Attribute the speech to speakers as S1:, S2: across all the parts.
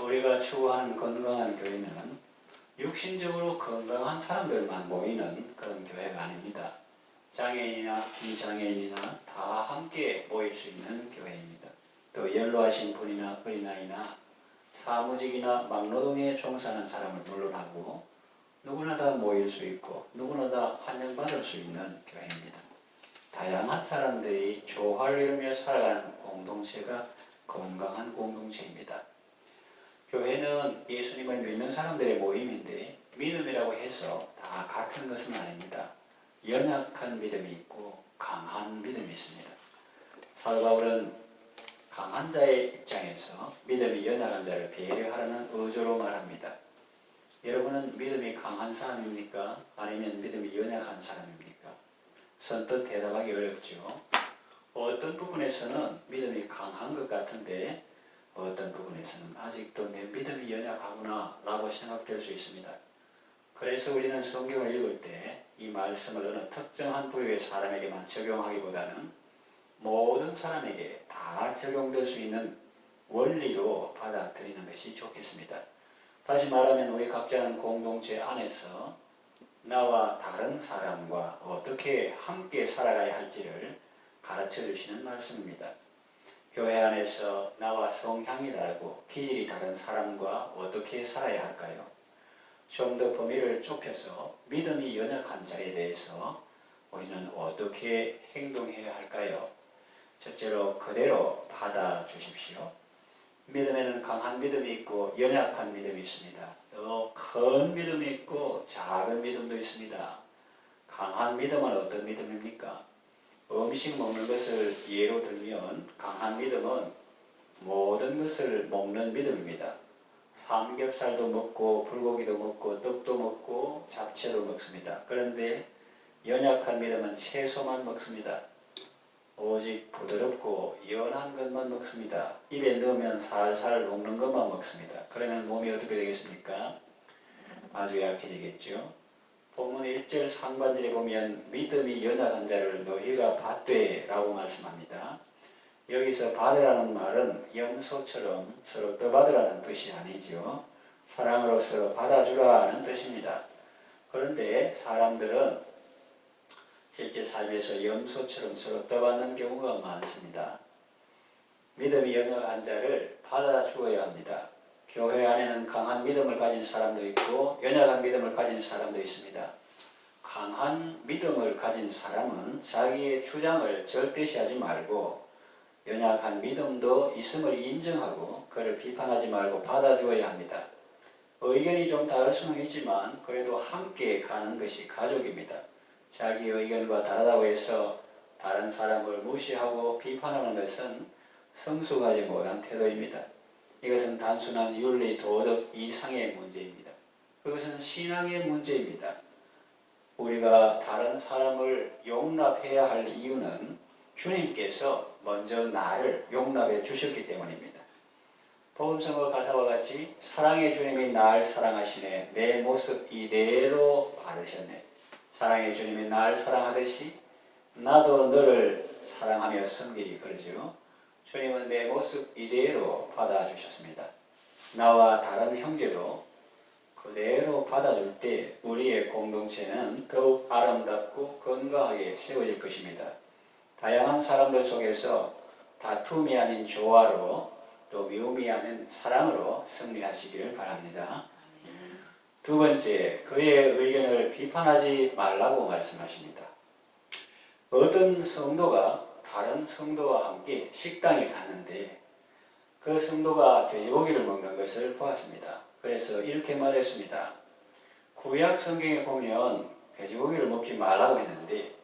S1: 우리가 추구하는 건강한 교회는 육신적으로 건강한 사람들만 모이는 그런 교회가 아닙니다. 장애인이나 비장애인이나 다 함께 모일 수 있는 교회입니다. 또 연로하신 분이나 어린아이나 사무직이나 막노동에 종사하는 사람을 물론하고 누구나 다 모일 수 있고 누구나 다 환영받을 수 있는 교회입니다. 다양한 사람들이 조화를 이루며 살아가는 공동체가 건강한 공동체입니다. 교회는 예수님을 믿는 사람들의 모임인데 믿음이라고 해서 다 같은 것은 아닙니다. 연약한 믿음이 있고 강한 믿음이 있습니다. 사도 바울은 강한 자의 입장에서 믿음이 연약한 자를 배려하라는 의도로 말합니다. 여러분은 믿음이 강한 사람입니까? 아니면 믿음이 연약한 사람입니까? 선뜻 대답하기 어렵죠. 어떤 부분에서는 믿음이 강한 것 같은데 어떤 부분에서는 아직도 내 믿음이 연약하구나 라고 생각될 수 있습니다. 그래서 우리는 성경을 읽을 때 이 말씀을 어느 특정한 부류의 사람에게만 적용하기보다는 모든 사람에게 다 적용될 수 있는 원리로 받아들이는 것이 좋겠습니다. 다시 말하면 우리 각자는 공동체 안에서 나와 다른 사람과 어떻게 함께 살아가야 할지를 가르쳐 주시는 말씀입니다. 교회 안에서 나와 성향이 다르고 기질이 다른 사람과 어떻게 살아야 할까요? 좀 더 범위를 좁혀서 믿음이 연약한 자에 대해서 우리는 어떻게 행동해야 할까요? 첫째로 그대로 받아주십시오. 믿음에는 강한 믿음이 있고 연약한 믿음이 있습니다. 또 큰 믿음이 있고 작은 믿음도 있습니다. 강한 믿음은 어떤 믿음입니까? 음식 먹는 것을 예로 들면 강한 믿음은 모든 것을 먹는 믿음입니다. 삼겹살도 먹고 불고기도 먹고 떡도 먹고 잡채도 먹습니다. 그런데 연약한 믿음은 채소만 먹습니다. 오직 부드럽고 연한 것만 먹습니다. 입에 넣으면 살살 녹는 것만 먹습니다. 그러면 몸이 어떻게 되겠습니까? 아주 약해지겠죠. 본문 1절 상반절에 보면 믿음이 연약한 자를 너희가 받되 라고 말씀합니다. 여기서 받으라는 말은 염소처럼 서로 떠받으라는 뜻이 아니죠. 사랑으로 서로 받아주라는 뜻입니다. 그런데 사람들은 실제 삶에서 염소처럼 서로 떠받는 경우가 많습니다. 믿음이 연약한 자를 받아주어야 합니다. 교회 안에는 강한 믿음을 가진 사람도 있고 연약한 믿음을 가진 사람도 있습니다. 강한 믿음을 가진 사람은 자기의 주장을 절대시하지 말고 연약한 믿음도 있음을 인정하고 그를 비판하지 말고 받아주어야 합니다. 의견이 좀 다를 수는 있지만 그래도 함께 가는 것이 가족입니다. 자기 의견과 다르다고 해서 다른 사람을 무시하고 비판하는 것은 성숙하지 못한 태도입니다. 이것은 단순한 윤리, 도덕 이상의 문제입니다. 그것은 신앙의 문제입니다. 우리가 다른 사람을 용납해야 할 이유는 주님께서 먼저 나를 용납해 주셨기 때문입니다. 복음성어 가사와 같이 사랑의 주님이 날 사랑하시네 내 모습 이대로 받으셨네. 사랑의 주님이 날 사랑하듯이 나도 너를 사랑하며 섬기리 그러죠. 주님은 내 모습 이대로 받아주셨습니다. 나와 다른 형제도 그대로 받아줄 때 우리의 공동체는 더욱 아름답고 건강하게 세워질 것입니다. 다양한 사람들 속에서 다툼이 아닌 조화로 또 미움이 아닌 사랑으로 승리하시길 바랍니다. 두 번째, 그의 의견을 비판하지 말라고 말씀하십니다. 어떤 성도가 다른 성도와 함께 식당에 갔는데 그 성도가 돼지고기를 먹는 것을 보았습니다. 그래서 이렇게 말했습니다. 구약 성경에 보면 돼지고기를 먹지 말라고 했는데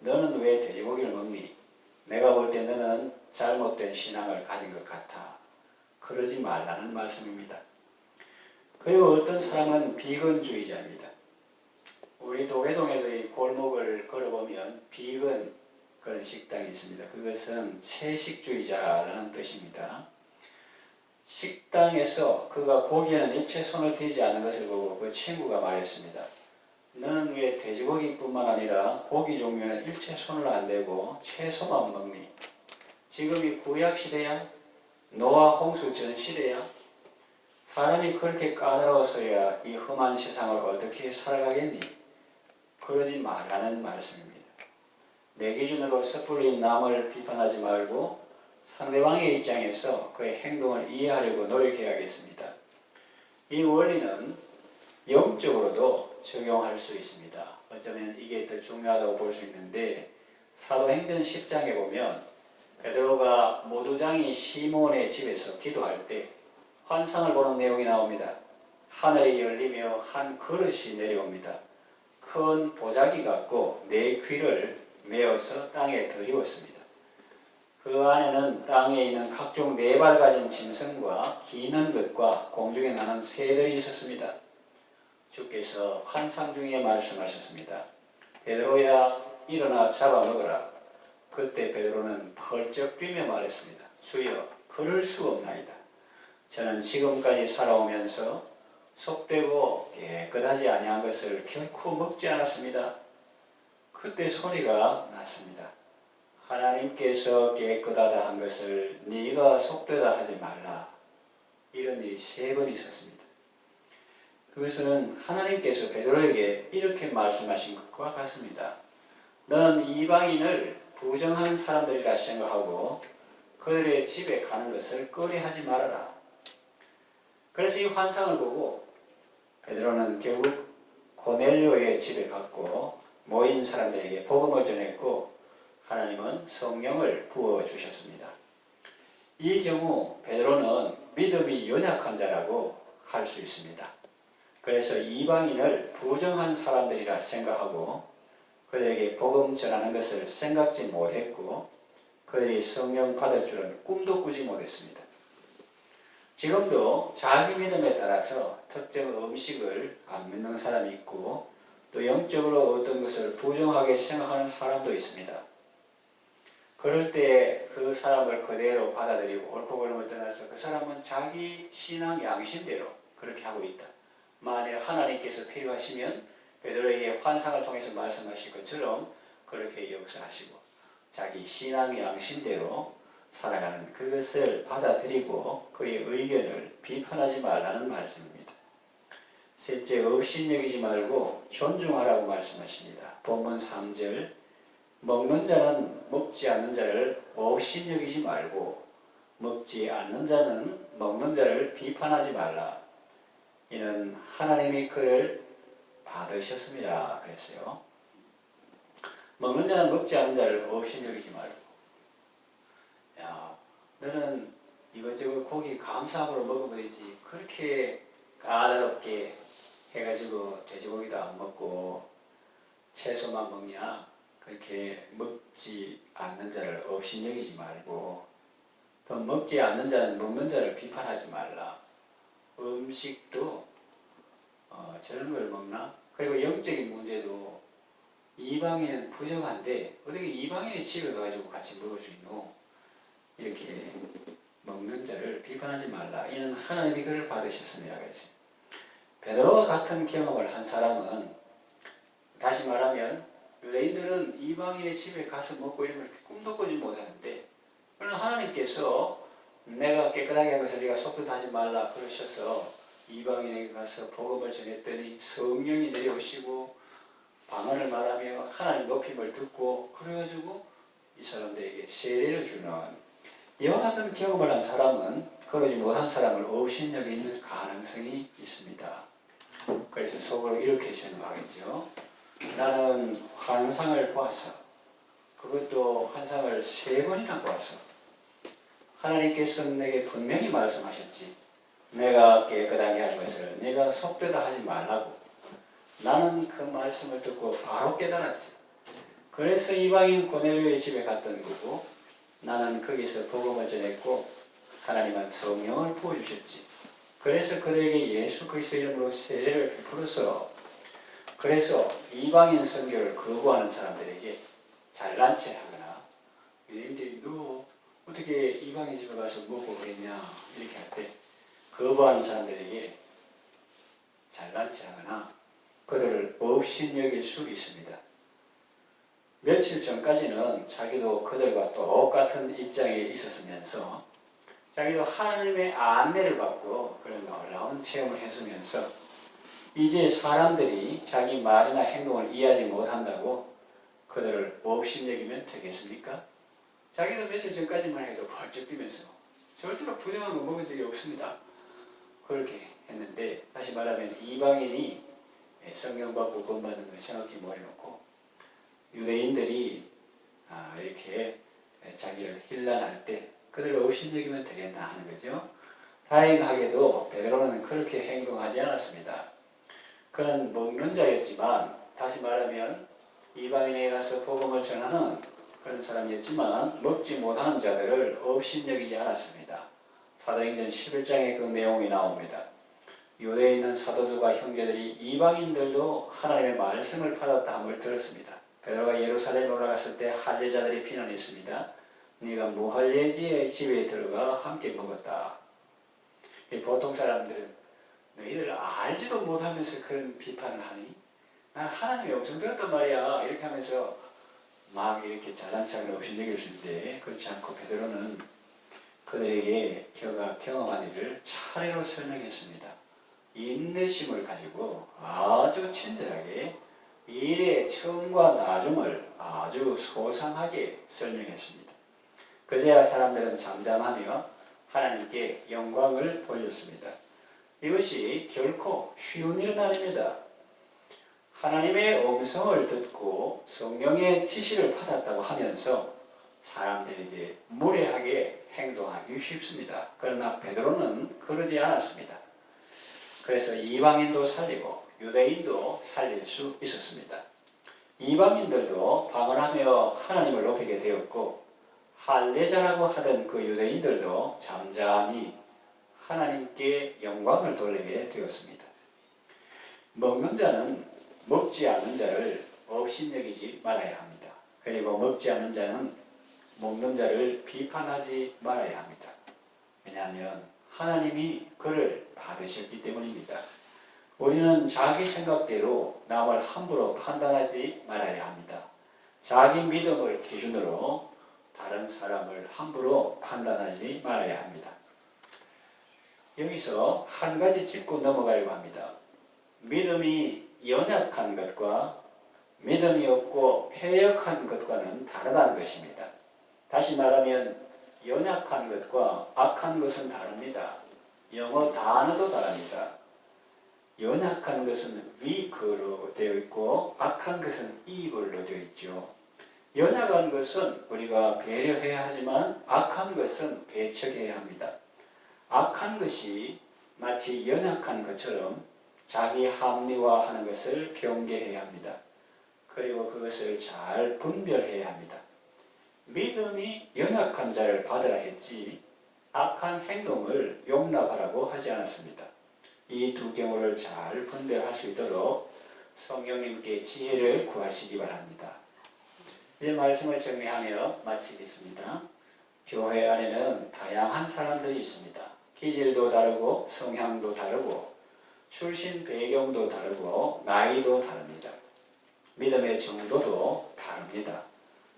S1: 너는 왜 돼지고기를 먹니? 내가 볼 때 너는 잘못된 신앙을 가진 것 같아. 그러지 말라는 말씀입니다. 그리고 어떤 사람은 비건주의자입니다. 우리 도회동에도 이 골목을 걸어보면 비건 그런 식당이 있습니다. 그것은 채식주의자라는 뜻입니다. 식당에서 그가 고기에는 일체 손을 대지 않는 것을 보고 그 친구가 말했습니다. 너는 왜 돼지고기뿐만 아니라 고기 종류는 일체 손을 안 대고 채소만 먹니? 지금이 구약 시대야? 노아 홍수 전 시대야? 사람이 그렇게 까다로워서야 이 험한 세상을 어떻게 살아가겠니? 그러지 말라는 말씀입니다. 내 기준으로 섣불리 남을 비판하지 말고 상대방의 입장에서 그의 행동을 이해하려고 노력해야겠습니다. 이 원리는 영적으로도 적용할 수 있습니다. 어쩌면 이게 더 중요하다고 볼 수 있는데 사도행전 10장에 보면 베드로가 모두장이 시몬의 집에서 기도할 때 환상을 보는 내용이 나옵니다. 하늘이 열리며 한 그릇이 내려옵니다. 큰 보자기 같고 네 귀를 메어서 땅에 들이웠습니다. 그 안에는 땅에 있는 각종 네 발 가진 짐승과 기는 것과 공중에 나는 새들이 있었습니다. 주께서 환상 중에 말씀하셨습니다. 베드로야 일어나 잡아먹으라. 그때 베드로는 펄쩍 뛰며 말했습니다. 주여 그럴 수 없나이다. 저는 지금까지 살아오면서 속되고 깨끗하지 아니한 것을 결코 먹지 않았습니다. 그때 소리가 났습니다. 하나님께서 깨끗하다 한 것을 네가 속되다 하지 말라. 이런 일이 3번 있었습니다. 그것은 하나님께서 베드로에게 이렇게 말씀하신 것과 같습니다. 너는 이방인을 부정한 사람들이라 생각하고 그들의 집에 가는 것을 꺼려하지 말아라. 그래서 이 환상을 보고 베드로는 결국 고넬료의 집에 갔고 모인 사람들에게 복음을 전했고 하나님은 성령을 부어주셨습니다. 이 경우 베드로는 믿음이 연약한 자라고 할 수 있습니다. 그래서 이방인을 부정한 사람들이라 생각하고 그들에게 복음 전하는 것을 생각지 못했고 그들이 성령 받을 줄은 꿈도 꾸지 못했습니다. 지금도 자기 믿음에 따라서 특정 음식을 안 믿는 사람이 있고 또 영적으로 어떤 것을 부정하게 생각하는 사람도 있습니다. 그럴 때 그 사람을 그대로 받아들이고 옳고 그름을 떠나서 그 사람은 자기 신앙 양심대로 그렇게 하고 있다. 만일 하나님께서 필요하시면 베드로에게 환상을 통해서 말씀하실 것처럼 그렇게 역사하시고 자기 신앙 양심대로 살아가는 그것을 받아들이고 그의 의견을 비판하지 말라는 말씀입니다. 셋째, 업신여기지 말고 존중하라고 말씀하십니다. 본문 3절 먹는 자는 먹지 않는 자를 업신여기지 말고 먹지 않는 자는 먹는 자를 비판하지 말라. 이는 하나님이 그를 받으셨습니다. 그랬어요. 먹는 자는 먹지 않는 자를 업신여기지 말고 야, 너는 이것저것 고기 감사함으로 먹으면 되지 그렇게 까다롭게 해가지고 돼지고기도 안 먹고 채소만 먹냐? 그렇게 먹지 않는 자를 업신여기지 말고 또 먹지 않는 자는 먹는 자를 비판하지 말라. 음식도 저런 걸 먹나? 그리고 영적인 문제도 이방인은 부정한데 어떻게 이방인의 집에 가가지고 같이 먹을 수 있노? 이렇게 먹는 자를 비판하지 말라. 이는 하나님이 그를 받으셨습니다. 그랬어요. 베드로와 같은 경험을 한 사람은 다시 말하면 유대인들은 이방인의 집에 가서 먹고 이런 걸 꿈도 꾸지 못하는데 그러나 하나님께서 내가 깨끗하게 한 것을 네가 속도 하지 말라 그러셔서 이방인에게 가서 복음을 전했더니 성령이 내려오시고 방언을 말하며 하나님 높임을 듣고 그래가지고 이 사람들에게 세례를 주는 이와 같은 경험을 한 사람은 그러지 못한 사람을 업신여기는 가능성이 있습니다. 그래서 속으로 이렇게 생각하겠죠. 나는 환상을 보았어. 그것도 환상을 3번이나 보았어. 하나님께서 내게 분명히 말씀하셨지. 내가 깨끗하게 할 것을 내가 속되다 하지 말라고. 나는 그 말씀을 듣고 바로 깨달았지. 그래서 이방인 고넬료의 집에 갔던 거고 나는 거기서 복음을 전했고 하나님은 성령을 부어주셨지. 그래서 그들에게 예수 그리스도 이름으로 세례를 베풀어서 그래서 이방인 선교를 거부하는 사람들에게 잘난 체 하거나 유대인들이 너 어떻게 이방인 집에 가서 먹고 그랬냐 이렇게 할 때 거부하는 사람들에게 잘난 체 하거나 그들을 업신여길 수 있습니다. 며칠 전까지는 자기도 그들과 똑같은 입장에 있었으면서 자기도 하나님의 안내를 받고 그런 놀라운 놀라운 체험을 했으면서 이제 사람들이 자기 말이나 행동을 이해하지 못한다고 그들을 업신여기면 되겠습니까? 자기도 며칠 전까지만 해도 벌쩍 뛰면서 절대로 부정한 거 먹은 적이 없습니다. 그렇게 했는데 다시 말하면 이방인이 성경 받고 구원받는 걸 정확히 모여놓고 유대인들이 이렇게 자기를 힐난할 때 그들을 업신여기면 되겠나 하는 거죠. 다행하게도 베드로는 그렇게 행동하지 않았습니다. 그는 먹는 자였지만 다시 말하면 이방인에 가서 복음을 전하는 그런 사람이었지만 먹지 못하는 자들을 업신여기지 않았습니다. 사도행전 11장에 그 내용이 나옵니다. 유대에 있는 사도들과 형제들이 이방인들도 하나님의 말씀을 받았다 함을 들었습니다. 베드로가 예루살렘에 올라갔을 때 할례자들이 비난했습니다. 네가 무할례지의 집에 들어가 함께 먹었다. 보통 사람들은 너희들 알지도 못하면서 그런 비판을 하니? 난 하나님이 엄청 들었단 말이야. 이렇게 하면서 막 이렇게 자단착을 업신여길 수 있는데 그렇지 않고 베드로는 그들에게 그가 경험한 일을 차례로 설명했습니다. 인내심을 가지고 아주 친절하게 일의 처음과 나중을 아주 소상하게 설명했습니다. 그제야 사람들은 잠잠하며 하나님께 영광을 돌렸습니다. 이것이 결코 쉬운 일은 아닙니다. 하나님의 음성을 듣고 성령의 지시를 받았다고 하면서 사람들에게 무례하게 행동하기 쉽습니다. 그러나 베드로는 그러지 않았습니다. 그래서 이방인도 살리고 유대인도 살릴 수 있었습니다. 이방인들도 방언하며 하나님을 높이게 되었고 할례자라고 하던 그 유대인들도 잠잠히 하나님께 영광을 돌리게 되었습니다. 먹는 자는 먹지 않는 자를 업신여기지 말아야 합니다. 그리고 먹지 않는 자는 먹는 자를 비판하지 말아야 합니다. 왜냐하면 하나님이 그를 받으셨기 때문입니다. 우리는 자기 생각대로 남을 함부로 판단하지 말아야 합니다. 자기 믿음을 기준으로 다른 사람을 함부로 판단하지 말아야 합니다. 여기서 한 가지 짚고 넘어가려고 합니다. 믿음이 연약한 것과 믿음이 없고 패역한 것과는 다르다는 것입니다. 다시 말하면 연약한 것과 악한 것은 다릅니다. 영어 단어도 다릅니다. 연약한 것은 weak로 되어 있고 악한 것은 evil로 되어 있죠. 연약한 것은 우리가 배려해야 하지만 악한 것은 배척해야 합니다. 악한 것이 마치 연약한 것처럼 자기 합리화하는 것을 경계해야 합니다. 그리고 그것을 잘 분별해야 합니다. 믿음이 연약한 자를 받으라 했지 악한 행동을 용납하라고 하지 않았습니다. 이 두 경우를 잘 분별할 수 있도록 성령님께 지혜를 구하시기 바랍니다. 이 말씀을 정리하며 마치겠습니다. 교회 안에는 다양한 사람들이 있습니다. 기질도 다르고 성향도 다르고 출신 배경도 다르고 나이도 다릅니다. 믿음의 정도도 다릅니다.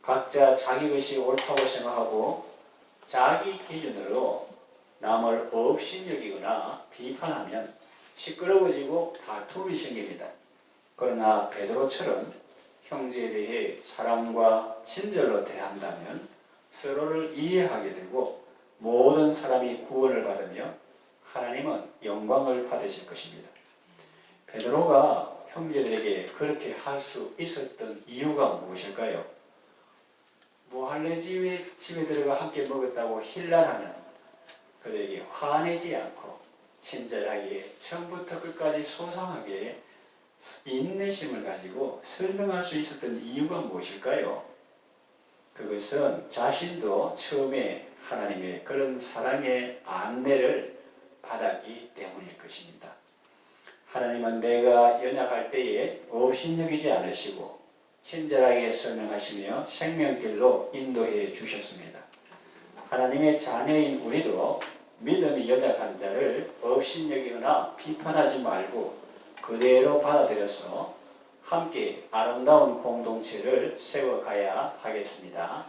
S1: 각자 자기 것이 옳다고 생각하고 자기 기준으로 남을 업신여기거나 비판하면 시끄러워지고 다툼이 생깁니다. 그러나 베드로처럼 형제에 대해 사랑과 친절로 대한다면 서로를 이해하게 되고 모든 사람이 구원을 받으며 하나님은 영광을 받으실 것입니다. 베드로가 형제들에게 그렇게 할 수 있었던 이유가 무엇일까요? 무할례 집에 들어가 함께 먹었다고 힐난하는 그들에게 화내지 않고 친절하게 처음부터 끝까지 소상하게 인내심을 가지고 설명할 수 있었던 이유가 무엇일까요? 그것은 자신도 처음에 하나님의 그런 사랑의 안내를 받았기 때문일 것입니다. 하나님은 내가 연약할 때에 업신여기지 않으시고 친절하게 설명하시며 생명길로 인도해 주셨습니다. 하나님의 자녀인 우리도 믿음이 연약한 자를 업신여기거나 비판하지 말고 그대로 받아들여서 함께 아름다운 공동체를 세워가야 하겠습니다.